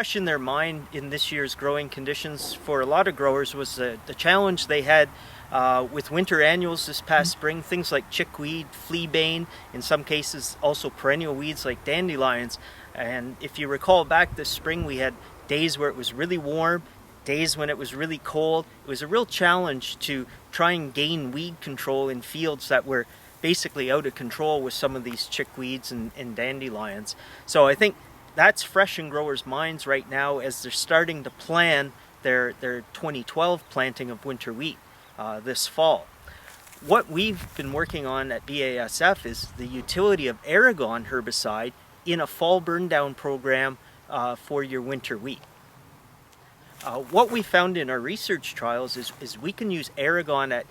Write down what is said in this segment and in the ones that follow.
fresh in their mind in this year's growing conditions for a lot of growers was the challenge they had with winter annuals this past spring, things like chickweed, fleabane, in some cases also perennial weeds like dandelions. And if you recall back this spring, we had days where it was really warm, days when it was really cold. It was a real challenge to try and gain weed control in fields that were basically out of control with some of these chickweeds and dandelions. So I think that's fresh in growers' minds right now as they're starting to plan their 2012 planting of winter wheat this fall. What we've been working on at BASF is the utility of Aragon herbicide in a fall burndown program for your winter wheat. What we found in our research trials is we can use Aragon at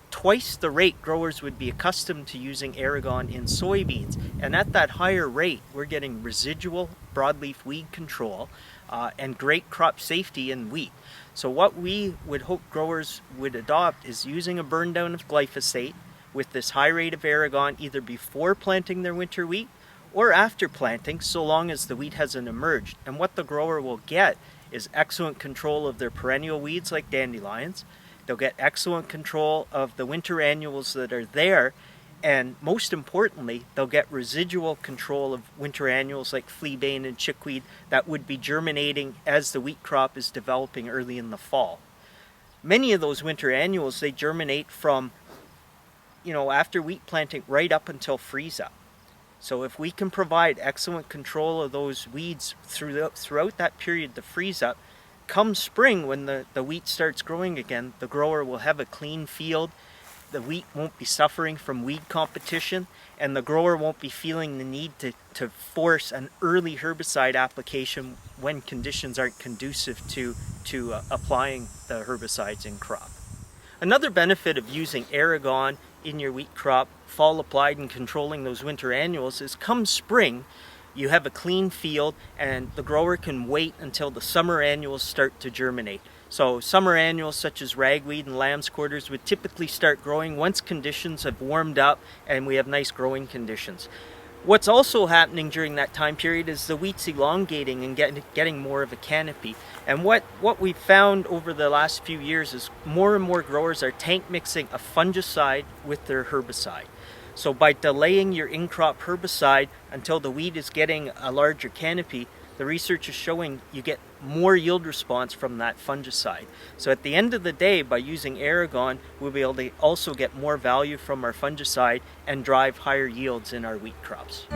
twice the rate growers would be accustomed to using Aragon in soybeans. And at that higher rate, we're getting residual broadleaf weed control and great crop safety in wheat. So what we would hope growers would adopt is using a burn down of glyphosate with this high rate of Aragon either before planting their winter wheat or after planting, so long as the wheat hasn't emerged. And what the grower will get is excellent control of their perennial weeds like dandelions. They'll get excellent control of the winter annuals that are there, and most importantly, they'll get residual control of winter annuals like fleabane and chickweed that would be germinating as the wheat crop is developing early in the fall. Many of those winter annuals, they germinate from, after wheat planting right up until freeze up. So if we can provide excellent control of those weeds throughout that period to freeze up, come spring when the wheat starts growing again, the grower will have a clean field, the wheat won't be suffering from weed competition, and the grower won't be feeling the need to force an early herbicide application when conditions aren't conducive to applying the herbicides in crop. Another benefit of using Aragon in your wheat crop, fall applied and controlling those winter annuals, is come spring, you have a clean field and the grower can wait until the summer annuals start to germinate. So summer annuals such as ragweed and lamb's quarters would typically start growing once conditions have warmed up and we have nice growing conditions. What's also happening during that time period is the wheat's elongating and getting more of a canopy. And what we've found over the last few years is more and more growers are tank mixing a fungicide with their herbicide. So by delaying your in-crop herbicide until the wheat is getting a larger canopy, the research is showing you get more yield response from that fungicide. So at the end of the day, by using Aragon, we'll be able to also get more value from our fungicide and drive higher yields in our wheat crops.